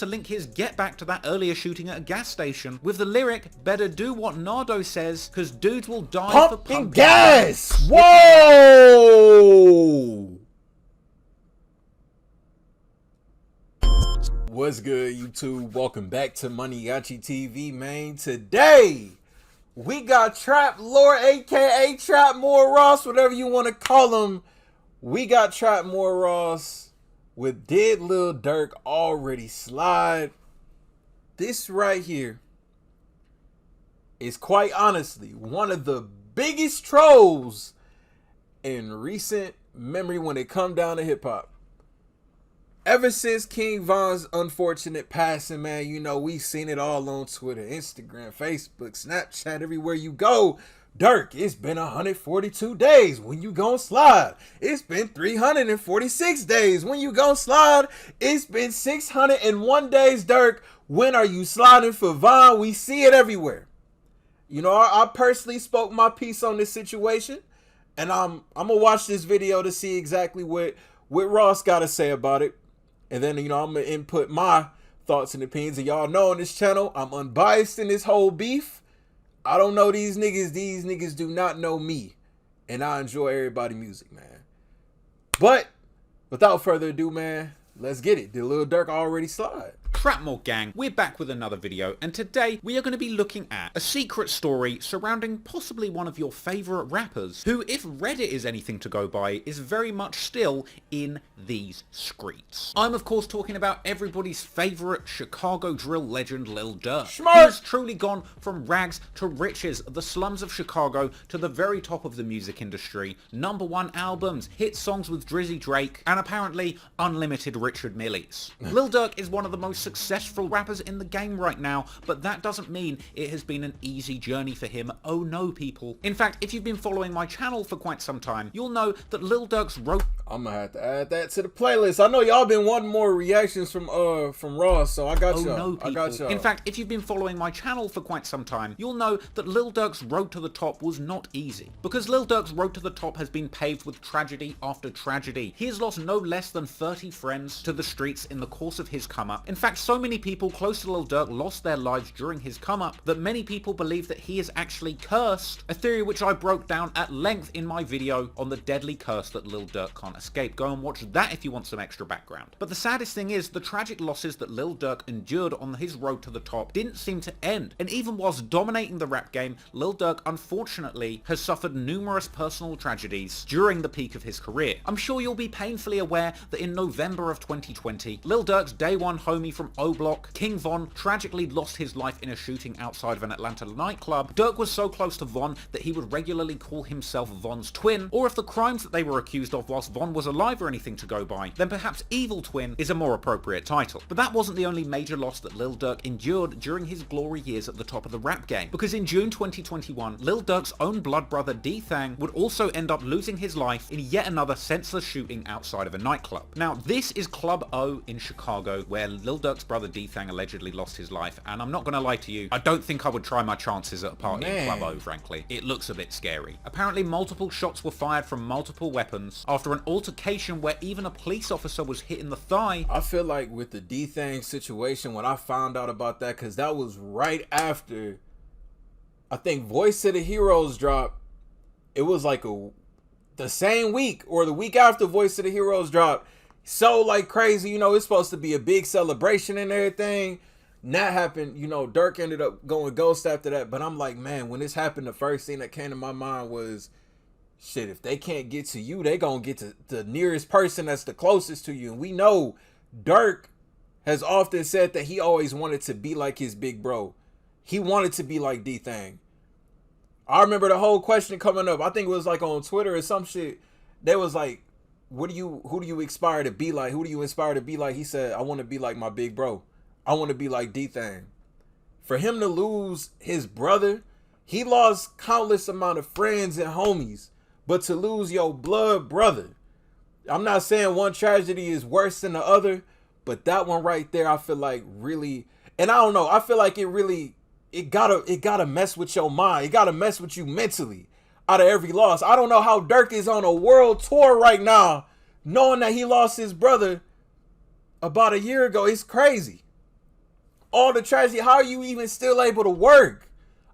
to link his get back to that earlier shooting at a gas station with the lyric, "Better do what Nardo says, cause dudes will die for pumping gas." Whoa! What's good, YouTube? Welcome back to MANIACITV, man. Today, we got Trap Lord, aka Trap More Ross, whatever you want to call him. We got Trap More Ross with Did Lil Durk Already Slide? This right here is quite honestly one of the biggest trolls in recent memory when it come down to hip-hop. Ever since King Von's unfortunate passing, man, you know, we seen it all on Twitter, Instagram, Facebook, Snapchat, everywhere you go. Durk, it's been 142 days. When you gon' slide? It's been 346 days. When you gon' slide? It's been 601 days, Durk. When are you sliding for Von? We see it everywhere. You know, I personally spoke my piece on this situation, and I'm gonna watch this video to see exactly what Ross got to say about it. And then, you know, I'm going to input my thoughts and opinions. And y'all know on this channel, I'm unbiased in this whole beef. I don't know these niggas. These niggas do not know me. And I enjoy everybody's music, man. But without further ado, man, let's get it. Did Lil Durk already slide? Trapmore gang, we're back with another video, and today we are going to be looking at a secret story surrounding possibly one of your favourite rappers, who, if Reddit is anything to go by, is very much still in these streets. I'm of course talking about everybody's favourite Chicago drill legend, Lil Durk. He has truly gone from rags to riches, the slums of Chicago to the very top of the music industry, #1 albums, hit songs with Drizzy Drake, and apparently unlimited Richard Millies. Lil Durk is one of the most successful rappers in the game right now, but that doesn't mean it has been an easy journey for him. Oh no, people. In fact, if you've been following my channel for quite some time, you'll know that Lil Durk's wrote... I'm gonna have to add that to the playlist. I know y'all been wanting more reactions from Ross, so I got y'all. No, people. I got y'all. In fact, if you've been following my channel for quite some time, you'll know that Lil Durk's road to the top was not easy. Because Lil Durk's road to the top has been paved with tragedy after tragedy. He has lost no less than 30 friends to the streets in the course of his come up. In fact, so many people close to Lil Durk lost their lives during his come up that many people believe that he is actually cursed, a theory which I broke down at length in my video on the deadly curse that Lil Durk can't escape. Go and watch that if you want some extra background. But the saddest thing is, the tragic losses that Lil Durk endured on his road to the top didn't seem to end, and even whilst dominating the rap game, Lil Durk unfortunately has suffered numerous personal tragedies during the peak of his career. I'm sure you'll be painfully aware that in November of 2020, Lil Durk's day one homie from O Block, King Von, tragically lost his life in a shooting outside of an Atlanta nightclub. Durk was so close to Von that he would regularly call himself Von's twin, or if the crimes that they were accused of whilst Von was alive or anything to go by, then perhaps Evil Twin is a more appropriate title. But that wasn't the only major loss that Lil Durk endured during his glory years at the top of the rap game, because in June 2021, Lil Durk's own blood brother DThang would also end up losing his life in yet another senseless shooting outside of a nightclub. Now, this is Club O in Chicago, where Lil Durk's brother DThang allegedly lost his life, and I'm not gonna lie to you, I don't think I would try my chances at a party in Club O, frankly. It looks a bit scary. Apparently multiple shots were fired from multiple weapons after an altercation where even a police officer was hit in the thigh. I feel like with the DThang situation, when I found out about that, because that was right after, I think, Voice of the Heroes dropped. It was like the same week or the week after Voice of the Heroes dropped. So like crazy, you know, it's supposed to be a big celebration and everything. And that happened, you know, Durk ended up going ghost after that. But I'm like, man, when this happened, the first thing that came to my mind was, shit, if they can't get to you, they gonna get to the nearest person that's the closest to you. And we know Durk has often said that he always wanted to be like his big bro. He wanted to be like DThang. I remember the whole question coming up. I think it was like on Twitter or some shit. They was like, who do you aspire to be like? Who do you inspire to be like? He said, I want to be like my big bro. I want to be like DThang. For him to lose his brother, he lost countless amount of friends and homies. But to lose your blood brother, I'm not saying one tragedy is worse than the other, but that one right there, I feel like really, and I don't know, I feel like it gotta mess with your mind. It gotta mess with you mentally out of every loss. I don't know how Durk is on a world tour right now, knowing that he lost his brother about a year ago. It's crazy. all the tragedy, how are you even still able to work?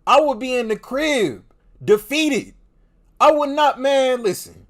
I would be in the crib, defeated. I would not, man, listen.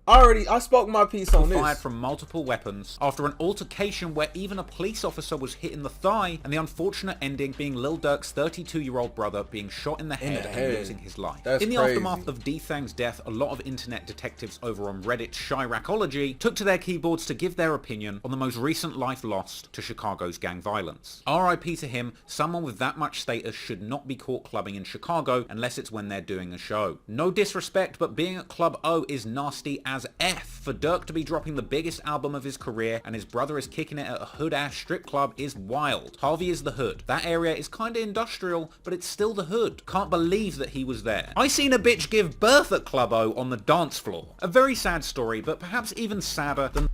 I spoke my piece on this. Fired from multiple weapons after an altercation where even a police officer was hit in the thigh, and the unfortunate ending being Lil Durk's 32-year-old brother being shot in the head and losing his life. That's in the crazy. aftermath of DThang's death, a lot of internet detectives over on Reddit's Chiracology took to their keyboards to give their opinion on the most recent life lost to Chicago's gang violence. RIP to him, someone with that much status should not be caught clubbing in Chicago unless it's when they're doing a show. No disrespect, but being at Club O is nasty as F. For Durk to be dropping the biggest album of his career and his brother is kicking it at a hood-ass strip club is wild. Harvey is the hood. That area is kinda industrial, but it's still the hood. Can't believe that he was there. I seen a bitch give birth at Club O on the dance floor. A very sad story, but perhaps even sadder than...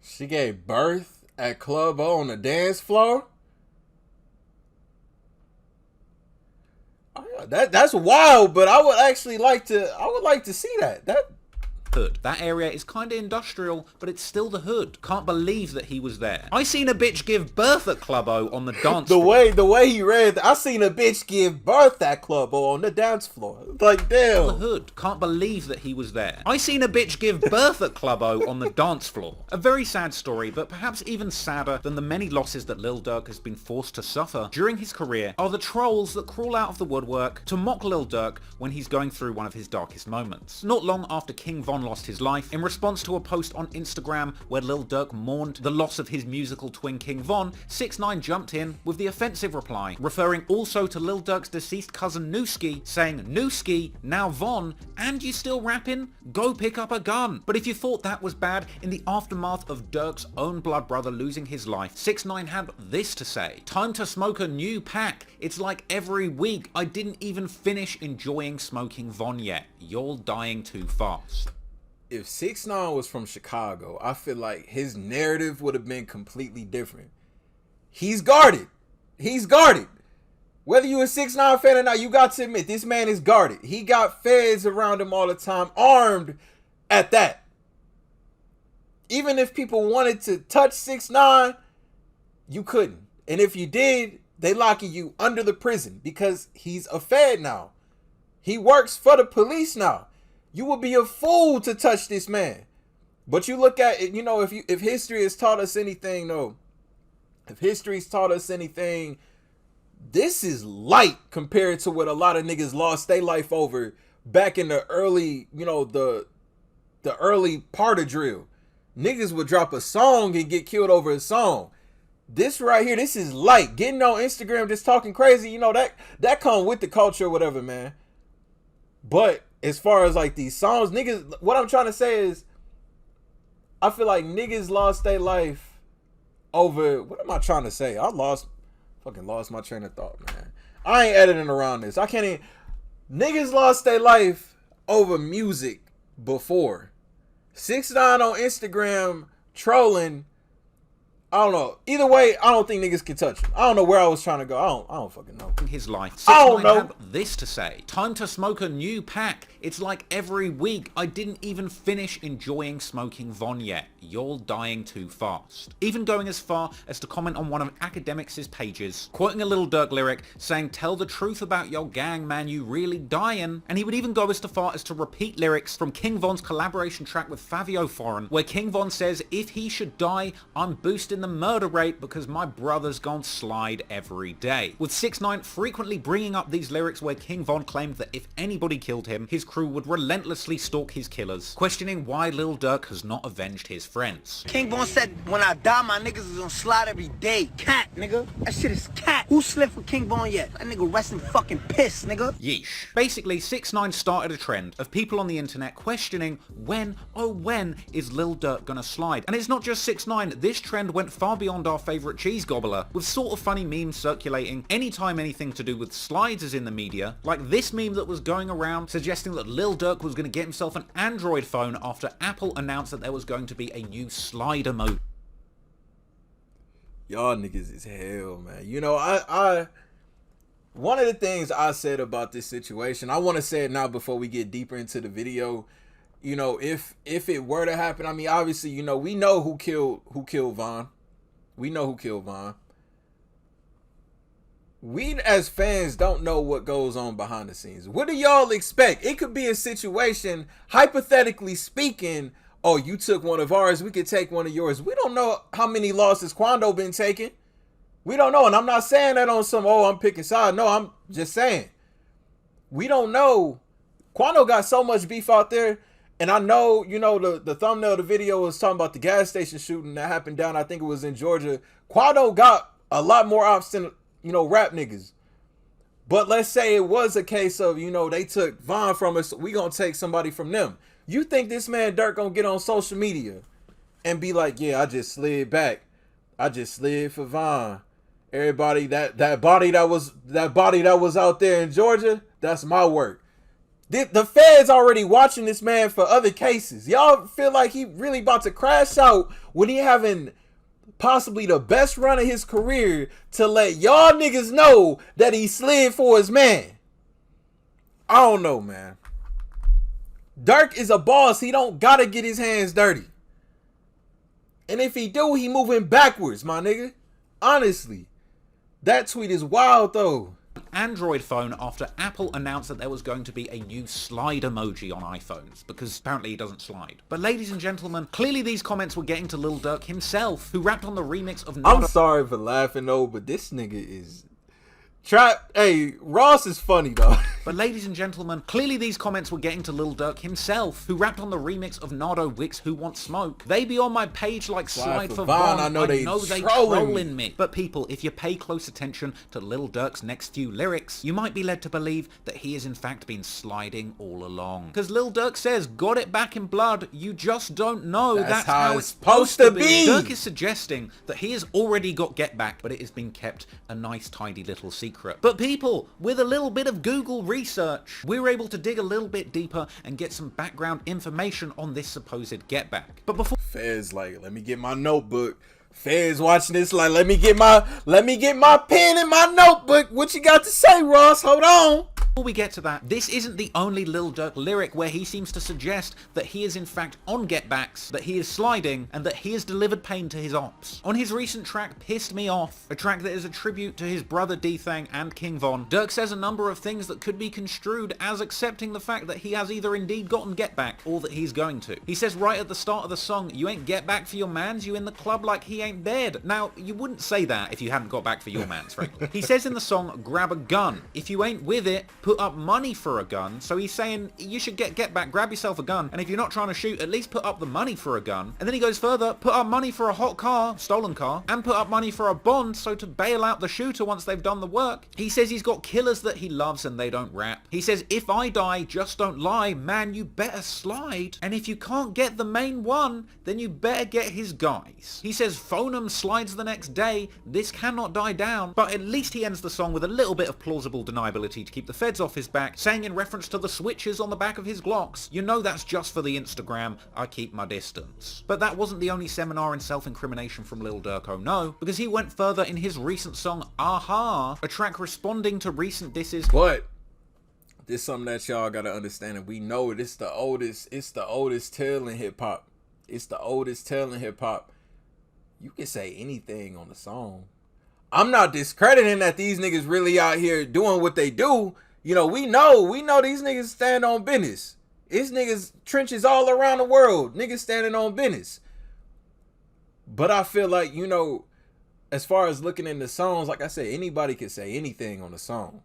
She gave birth at Club O on the dance floor? That's wild, but I would actually like to see that. Hood. That area is kinda industrial, but it's still the hood. Can't believe that he was there. I seen a bitch give birth at Club O on the dance floor. The way he read, I seen a bitch give birth at Club O on the dance floor. Like, damn. The hood. Can't believe that he was there. I seen a bitch give birth at Club O on the dance floor. A very sad story, but perhaps even sadder than the many losses that Lil Durk has been forced to suffer during his career are the trolls that crawl out of the woodwork to mock Lil Durk when he's going through one of his darkest moments. Not long after King Von lost his life, in response to a post on Instagram where Lil Durk mourned the loss of his musical twin King Von, 6ix9ine jumped in with the offensive reply, referring also to Lil Durk's deceased cousin Nooski, saying, "Nooski, now Von, and you still rapping? Go pick up a gun." But if you thought that was bad, in the aftermath of Durk's own blood brother losing his life, 6ix9ine had this to say: "Time to smoke a new pack. It's like every week. I didn't even finish enjoying smoking Von yet. You're dying too fast." If 6ix9ine was from Chicago, I feel like his narrative would have been completely different. He's guarded. He's guarded. Whether you a 6ix9ine fan or not, you got to admit, this man is guarded. He got feds around him all the time, armed at that. Even if people wanted to touch 6ix9ine, you couldn't. And if you did, they locking you under the prison because he's a fed now. He works for the police now. You would be a fool to touch this man. But you look at it, you know, if history has taught us anything, though, if history's taught us anything, this is light compared to what a lot of niggas lost their life over back in the early, you know, the early part of drill. Niggas would drop a song and get killed over a song. This right here, this is light. Getting on Instagram, just talking crazy, you know, that come with the culture or whatever, man. But as far as like these songs, niggas, what I'm trying to say is, I feel like niggas lost their life over, what am I trying to say? Fucking lost my train of thought, man. I ain't editing around this. I can't even, niggas lost their life over music before. 6ix9ine on Instagram trolling, I don't know. Either way, I don't think niggas can touch him. I don't know where I was trying to go. I don't fucking know. His life. I don't know. Had this to say: "Time to smoke a new pack. It's like every week. I didn't even finish enjoying smoking Von yet. You're dying too fast." Even going as far as to comment on one of Academics' pages, quoting a Lil Durk lyric saying, "Tell the truth about your gang, man, you really dying." And he would even go as far as to repeat lyrics from King Von's collaboration track with Fabio Foreign, where King Von says, "If he should die, I'm boosting the murder rate because my brother's gone slide every day." With 6ix9ine frequently bringing up these lyrics where King Von claimed that if anybody killed him, his crew would relentlessly stalk his killers, questioning why Lil Durk has not avenged his friends. King Von said, "When I die, my niggas is gonna slide every day." Cat, nigga. That shit is cat. Who slept with King Von yet? That nigga resting fucking piss, nigga. Yeesh. Basically, 6ix9ine started a trend of people on the internet questioning when, oh when, is Lil Durk gonna slide? And it's not just 6ix9ine, this trend went far beyond our favourite cheese gobbler, with sort of funny memes circulating anytime anything to do with slides is in the media, like this meme that was going around suggesting that Lil Durk was going to get himself an Android phone after Apple announced that there was going to be a new slide emoji. Y'all niggas is hell, man. You know, I one of the things I said about this situation, I want to say it now before we get deeper into the video. You know, if it were to happen, I mean, obviously, you know, we know who killed Von. We know who killed Von. We as fans don't know what goes on behind the scenes. What do y'all expect? It could be a situation, hypothetically speaking, oh, you took one of ours, we could take one of yours. We don't know how many losses Quando been taking. We don't know. And I'm not saying that on some, oh, I'm picking side. No, I'm just saying. We don't know. Quando got so much beef out there. And I know, you know, the thumbnail of the video was talking about the gas station shooting that happened down, I think it was in Georgia. Quando got a lot more ops than, you know, rap niggas. But let's say it was a case of, you know, they took Von from us, we gonna take somebody from them. You think this man Durk gonna get on social media and be like, yeah, I just slid back. I just slid for Von. Everybody, that body that was out there in Georgia, that's my work. The feds already watching this man for other cases. Y'all feel like he really about to crash out when he having possibly the best run of his career to let y'all niggas know that he slid for his man. I don't know, man. Durk is a boss. He don't gotta get his hands dirty. And if he do, he moving backwards, my nigga. Honestly. That tweet is wild, though. Android phone after Apple announced that there was going to be a new slide emoji on iPhones, because apparently he doesn't slide. But ladies and gentlemen, clearly these comments were getting to Lil Durk himself, who rapped on the remix of I'm sorry for laughing though, but this nigga is trap. Hey, Ross is funny though. But ladies and gentlemen, clearly these comments were getting to Lil Durk himself, who rapped on the remix of Nardo Wick's Who Wants Smoke. They be on my page like slide for Von. I know they trolling me. But people, if you pay close attention to Lil Durk's next few lyrics, you might be led to believe that he has in fact been sliding all along. Because Lil Durk says, got it back in blood, you just don't know. That's how it's supposed to be. Durk is suggesting that he has already got get back, but it has been kept a nice tidy little secret. But people, with a little bit of Google research, we were able to dig a little bit deeper and get some background information on this supposed get back. But before Fez like, let me get my notebook. Fez watching this like, let me get my pen and my notebook. What you got to say, Ross? Hold on. Before we get to that, this isn't the only Lil Durk lyric where he seems to suggest that he is in fact on getbacks, that he is sliding, and that he has delivered pain to his ops. On his recent track, Pissed Me Off, a track that is a tribute to his brother DThang and King Von, Durk says a number of things that could be construed as accepting the fact that he has either indeed gotten get back or that he's going to. He says right at the start of the song, you ain't get back for your mans, you in the club like he ain't dead. Now, you wouldn't say that if you hadn't got back for your mans, frankly. He says in the song, grab a gun. If you ain't with it, put up money for a gun. So he's saying you should get back, grab yourself a gun, and if you're not trying to shoot, at least put up the money for a gun. And then he goes further, put up money for a hot car, stolen car, and put up money for a bond, so to bail out the shooter once they've done the work. He says he's got killers that he loves and they don't rap. He says, if I die, just don't lie, man, you better slide. And if you can't get the main one, then you better get his guys. He says, phone 'em, slides the next day, this cannot die down. But at least he ends the song with a little bit of plausible deniability to keep the feds off his back, saying in reference to the switches on the back of his Glocks, you know that's just for the Instagram, I keep my distance. But that wasn't the only seminar in self-incrimination from Lil Durk, oh no, because he went further in his recent song, Aha, a track responding to recent disses. But this is something that y'all gotta understand, and we know it's the oldest tale in hip-hop. It's the oldest tale in hip-hop. You can say anything on the song. I'm not discrediting that these niggas really out here doing what they do. You know, we know these niggas stand on business. It's niggas trenches all around the world. Niggas standing on business. But I feel like, you know, as far as looking in the songs, like I said, anybody can say anything on the song.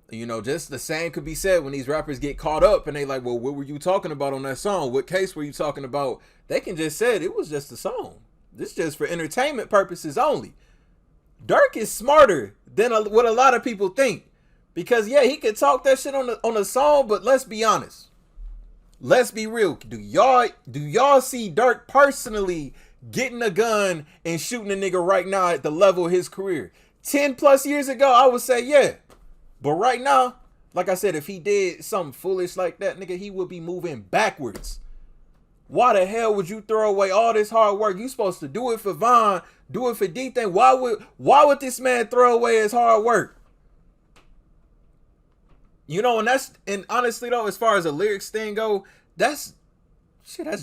You know, just the same could be said when these rappers get caught up and they like, well, what were you talking about on that song? What case were you talking about? They can just say it was just a song. This is just for entertainment purposes only. Durk is smarter than what a lot of people think. Because yeah, he could talk that shit on a song, but let's be honest. Let's be real. Do y'all see Durk personally getting a gun and shooting a nigga right now at the level of his career? 10 plus years ago, I would say yeah. But right now, like I said, if he did something foolish like that, nigga, he would be moving backwards. Why the hell would you throw away all this hard work? You supposed to do it for Von, do it for DThang. Why would this man throw away his hard work? You know, and honestly though, as far as the lyrics thing go, that's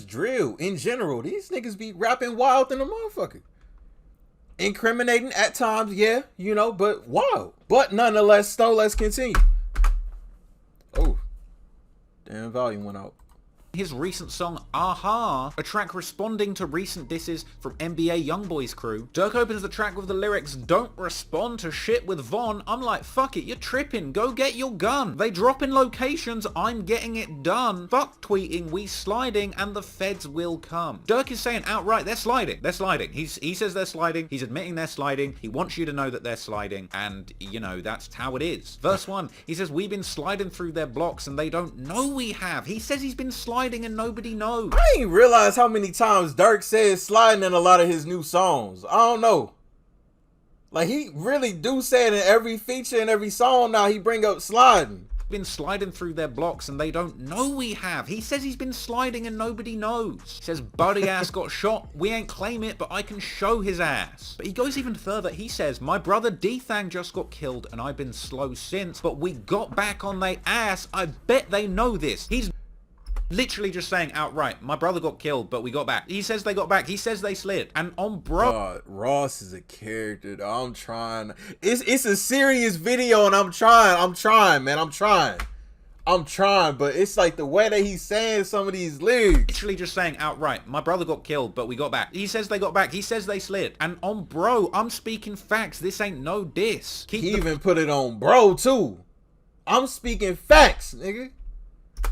drill in general. These niggas be rapping wild than a motherfucker. incriminating at times, yeah, you know, but wow. But nonetheless, though, let's continue. Oh, damn, volume went out. His recent song Aha, a track responding to recent disses from NBA Youngboy's crew. Durk opens the track with the lyrics, "Don't respond to shit with Von." I'm like, fuck it, you're tripping, go get your gun. They drop in locations, I'm getting it done. Fuck tweeting, we sliding, and the feds will come. Durk is saying outright, they're sliding, they're sliding. He says they're sliding, he's admitting they're sliding, he wants you to know that they're sliding, and you know, that's how it is. Verse 1, he says, we've been sliding through their blocks and they don't know we have. He says he's been sliding and nobody knows. I ain't realized how many times Durk says sliding in a lot of his new songs. I don't know. Like, he really do say it in every feature and every song now. He bring up sliding. Been sliding through their blocks and they don't know we have. He says he's been sliding and nobody knows. He says buddy ass got shot. We ain't claim it, but I can show his ass. But he goes even further. He says, my brother DThang just got killed and I've been slow since, but we got back on they ass. I bet they know this. He's literally just saying outright, my brother got killed, but we got back. He says they got back. He says they slid. And on bro... Ross is a character, though. I'm trying. It's a serious video, and I'm trying, man. I'm trying, but it's like the way that he's saying some of these lyrics. Literally just saying outright, my brother got killed, but we got back. He says they got back. He says they slid. And on bro, I'm speaking facts. This ain't no diss. He even put it on bro, too. I'm speaking facts, nigga.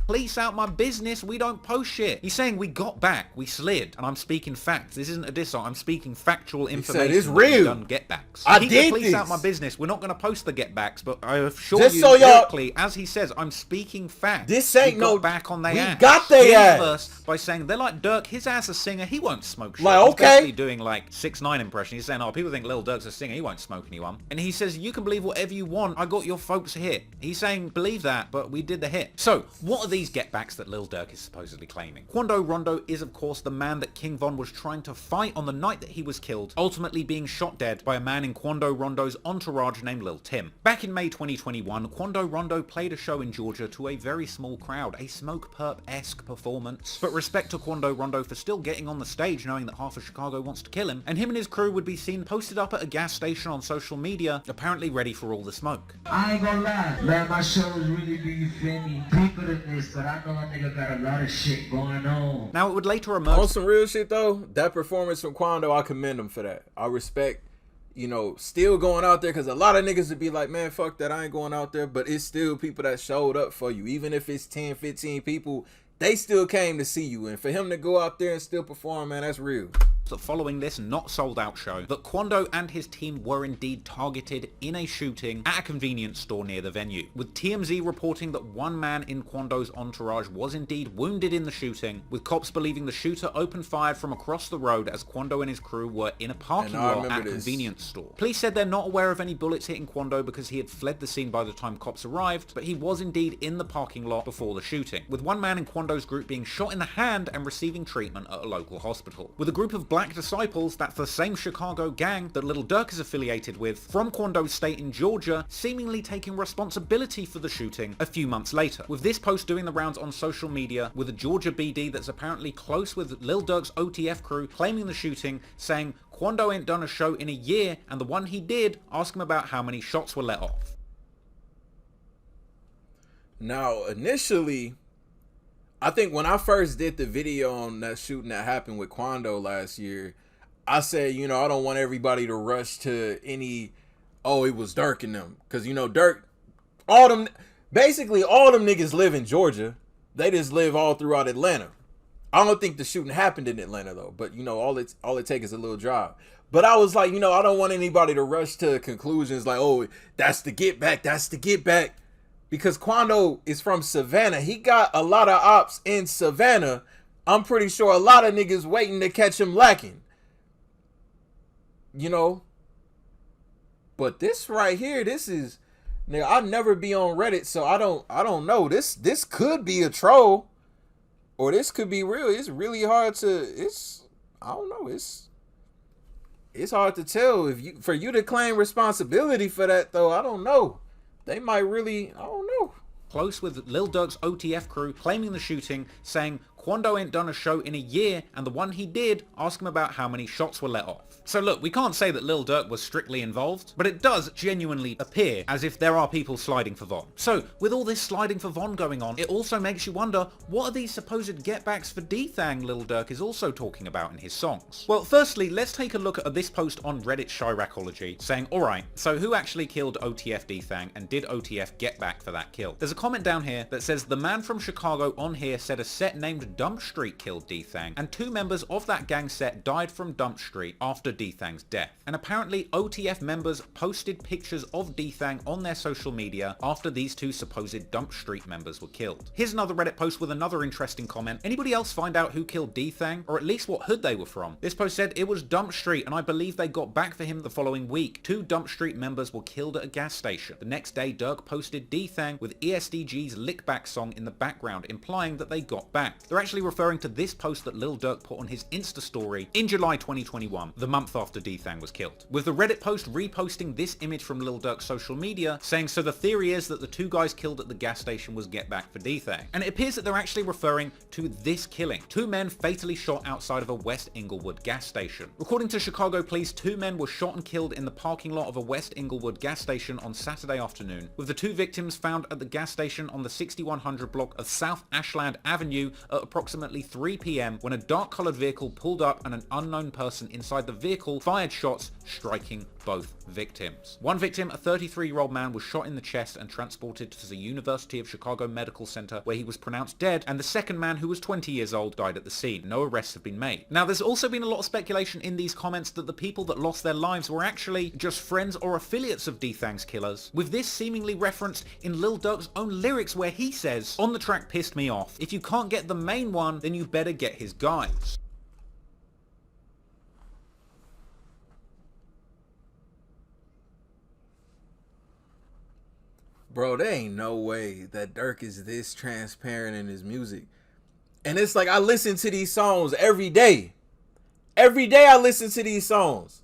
Police out my business, we don't post shit. He's saying we got back, we slid, and I'm speaking facts. This isn't a diss song, I'm speaking factual information. He said it's real. Done get backs. I Keep did the police this. out my business. We're not going to post the get backs, but I assure just you so directly, as he says, I'm speaking facts. This ain't we no got back on their ass. We got their ass. First by saying they're like Durk, his ass a singer, he won't smoke shit. Like, He's okay. basically doing like 6ix9ine impression. He's saying, oh, people think Lil Durk's a singer, he won't smoke anyone. And he says, you can believe whatever you want, I got your folks hit. He's saying, believe that, but we did the hit. So, what are these get backs that Lil Durk is supposedly claiming? Quando Rondo is of course the man that King Von was trying to fight on the night that he was killed, ultimately being shot dead by a man in Quando Rondo's entourage named Lil Tim. Back in May 2021, Quando Rondo played a show in Georgia to a very small crowd, a Smoke Perp-esque performance. But respect to Quando Rondo for still getting on the stage knowing that half of Chicago wants to kill him, and him and his crew would be seen posted up at a gas station on social media, apparently ready for all the smoke. I ain't gonna lie, man, my shows really be, you feel me, deeper than this, but I know a nigga got a lot of shit going on. Now it would later emerge... On some real shit though, that performance from Quando, I commend him for that. I respect, you know, still going out there, because a lot of niggas would be like, man, fuck that, I ain't going out there, but it's still people that showed up for you. Even if it's 10, 15 people, they still came to see you. And for him to go out there and still perform, man, that's real. That following this not sold out show, that Quando and his team were indeed targeted in a shooting at a convenience store near the venue, with TMZ reporting that one man in Quando's entourage was indeed wounded in the shooting, with cops believing the shooter opened fire from across the road as Quando and his crew were in a parking lot at a convenience store. Police said they're not aware of any bullets hitting Quando because he had fled the scene by the time cops arrived, but he was indeed in the parking lot before the shooting, with one man in Quando's group being shot in the hand and receiving treatment at a local hospital. With a group of Black Disciples, that's the same Chicago gang that Lil Durk is affiliated with, from Quando State in Georgia, seemingly taking responsibility for the shooting a few months later. With this post doing the rounds on social media, with a Georgia BD that's apparently close with Lil Durk's OTF crew claiming the shooting, saying Quando ain't done a show in a year, and the one he did, ask him about how many shots were let off. Now, initially, I think when I first did the video on that shooting that happened with Quando last year, I said, you know, I don't want everybody to rush to any, oh, it was Durk in them. Because, you know, Durk, basically all them niggas live in Georgia. They just live all throughout Atlanta. I don't think the shooting happened in Atlanta, though. But, you know, all it takes is a little drive. But I was like, you know, I don't want anybody to rush to conclusions like, oh, that's the get back, that's the get back. Because Quando is from Savannah. He got a lot of ops in Savannah. I'm pretty sure a lot of niggas waiting to catch him lacking. You know? But this right here, this is... Nigga, I'll never be on Reddit, so I don't know. This could be a troll. Or this could be real. It's really hard to... I don't know. It's hard to tell. For you to claim responsibility for that, though, I don't know. They might really, I don't know. Close with Lil Durk's OTF crew claiming the shooting, saying Quando ain't done a show in a year, and the one he did, ask him about how many shots were let off. So look, we can't say that Lil Durk was strictly involved, but it does genuinely appear as if there are people sliding for Von. So with all this sliding for Von going on, it also makes you wonder, what are these supposed getbacks for DThang Lil Durk is also talking about in his songs? Well, firstly, let's take a look at this post on Reddit Chiracology saying, alright, so who actually killed OTF DThang, and did OTF get back for that kill? There's a comment down here that says, the man from Chicago on here said a set named Dump Street killed DThang, and 2 members of that gang set died from Dump Street after DThang's death. And apparently OTF members posted pictures of DThang on their social media after these 2 supposed Dump Street members were killed. Here's another Reddit post with another interesting comment. Anybody else find out who killed DThang, or at least what hood they were from? This post said it was Dump Street, and I believe they got back for him the following week. 2 Dump Street members were killed at a gas station. The next day Durk posted DThang with ESDG's Lick Back song in the background, implying that they got back. They're actually referring to this post that Lil Durk put on his Insta story in July 2021, the month after DThang was killed, with the Reddit post reposting this image from Lil Durk's social media saying, so the theory is that the 2 guys killed at the gas station was get back for DThang. And it appears that they're actually referring to this killing. 2 men fatally shot outside of a West Inglewood gas station. According to Chicago police, 2 men were shot and killed in the parking lot of a West Inglewood gas station on Saturday afternoon, with the 2 victims found at the gas station on the 6100 block of South Ashland Avenue at approximately 3 p.m. when a dark coloured vehicle pulled up and an unknown person inside the vehicle fired shots, striking both victims. One victim, a 33-year-old man, was shot in the chest and transported to the University of Chicago Medical Center, where he was pronounced dead, and the second man, who was 20 years old, died at the scene. No arrests have been made. Now, there's also been a lot of speculation in these comments that the people that lost their lives were actually just friends or affiliates of DThang's killers, with this seemingly referenced in Lil Durk's own lyrics where he says, on the track Pissed Me Off, if you can't get the main one, then you better get his guys. Bro, there ain't no way that Durk is this transparent in his music. And it's like, I listen to these songs every day. Every day I listen to these songs.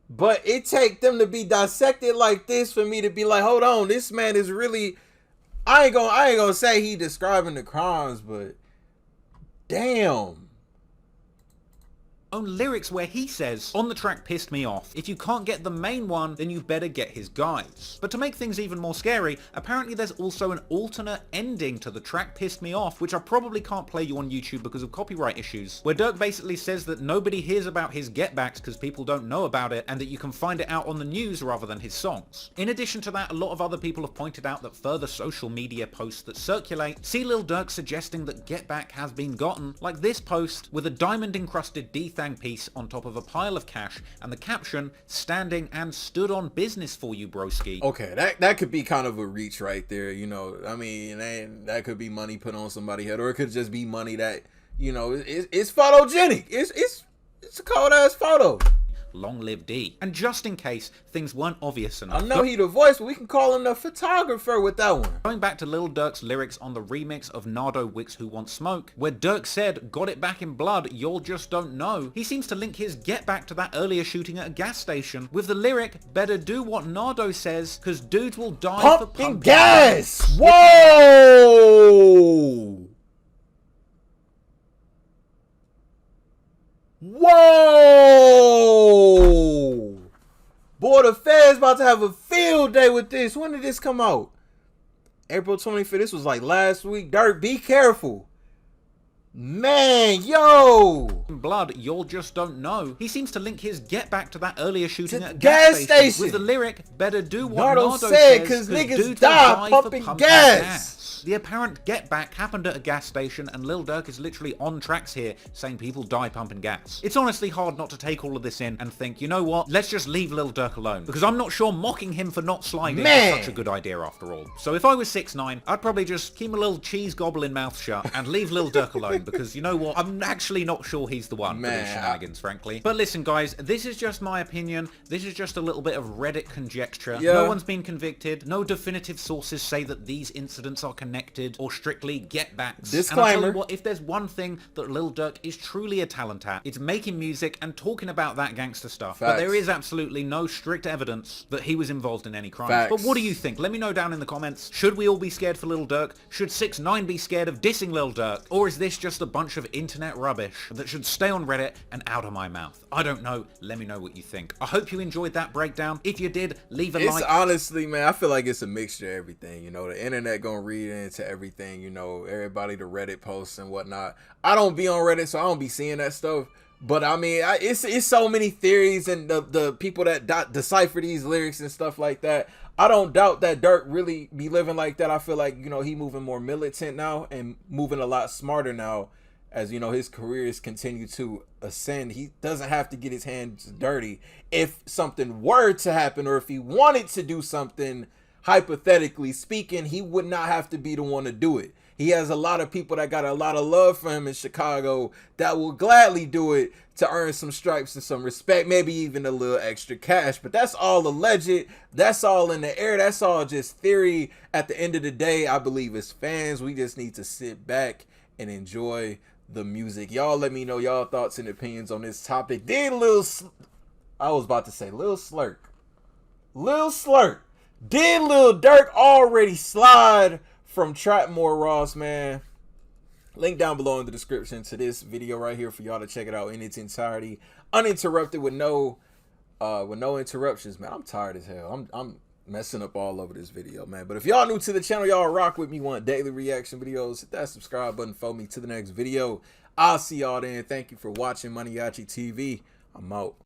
But it take them to be dissected like this for me to be like, hold on, this man is really... I ain't gonna say he describing the crimes, but damn. Own lyrics where he says, on the track Pissed Me Off, if you can't get the main one, then you better get his guys. But to make things even more scary, apparently there's also an alternate ending to the track Pissed Me Off, which I probably can't play you on YouTube because of copyright issues, where Durk basically says that nobody hears about his getbacks because people don't know about it, and that you can find it out on the news rather than his songs. In addition to that, a lot of other people have pointed out that further social media posts that circulate see Lil Durk suggesting that get back has been gotten, like this post with a diamond encrusted DThang piece on top of a pile of cash and the caption, standing and stood on business for you, broski. Okay, that could be kind of a reach right there, you know. I mean, that could be money put on somebody's head, or it could just be money that, you know, it's photogenic. It's a cold ass photo. Long live D. And just in case things weren't obvious enough, I know he the voice, but we can call him the photographer with that one. Going back to Lil Durk's lyrics on the remix of Nardo Wick's Who Wants Smoke, where Durk said, got it back in blood, y'all just don't know, he seems to link his get back to that earlier shooting at a gas station with the lyric, better do what Nardo says, cause dudes will die for pumping gas. Whoa! Whoa! Boy, the feds about to have a field day with this. When did this come out? April 25th. This was like last week. Durk, be careful. Man, yo! Blood, y'all just don't know. He seems to link his get back to that earlier shooting at a gas station with the lyric, better do what Nardo says, said, cause niggas die pumping gas. The apparent get back happened at a gas station, and Lil Durk is literally on tracks here saying people die pumping gas. It's honestly hard not to take all of this in and think, you know what, let's just leave Lil Durk alone, because I'm not sure mocking him for not sliding is such a good idea after all. So if I was 6ix9ine, I'd probably just keep my little cheese gobbling mouth shut and leave Lil Durk alone. DThang, because you know what? I'm actually not sure he's the one for these shenanigans, frankly. But listen, guys, this is just my opinion. This is just a little bit of Reddit conjecture. Yeah. No one's been convicted. No definitive sources say that these incidents are connected or strictly get-backs. Disclaimer. And I'll tell you what, if there's one thing that Lil Durk is truly a talent at, it's making music and talking about that gangster stuff. Facts. But there is absolutely no strict evidence that he was involved in any crimes. Facts. But what do you think? Let me know down in the comments. Should we all be scared for Lil Durk? Should 6ix9ine be scared of dissing Lil Durk? Or is this just a bunch of internet rubbish that should stay on Reddit and out of my mouth? I don't know. Let me know what you think. I hope you enjoyed that breakdown. If you did, leave a like. It's honestly, man, I feel like it's a mixture of everything. You know, the internet gonna read into everything. You know, everybody, the Reddit posts and whatnot. I don't be on Reddit, so I don't be seeing that stuff. But I mean, it's so many theories, and the people that decipher these lyrics and stuff like that. I don't doubt that Durk really be living like that. I feel like, you know, he moving more militant now and moving a lot smarter now. As you know, his careers continue to ascend. He doesn't have to get his hands dirty. If something were to happen, or if he wanted to do something, hypothetically speaking, he would not have to be the one to do it. He has a lot of people that got a lot of love for him in Chicago that will gladly do it to earn some stripes and some respect, maybe even a little extra cash. But that's all alleged. That's all in the air. That's all just theory. At the end of the day, I believe as fans, we just need to sit back and enjoy the music. Y'all let me know y'all thoughts and opinions on this topic. Did Lil Slurk. Did Lil Durk already slide from Trapmore Ross, man? Link down below in the description to this video right here for y'all to check it out in its entirety, uninterrupted, with no interruptions, man. I'm tired as hell. I'm messing up all over this video, man. But if y'all new to the channel, y'all rock with me, want daily reaction videos, hit that subscribe button for me to the next video. I'll see y'all then. Thank you for watching Maniaci TV. I'm out.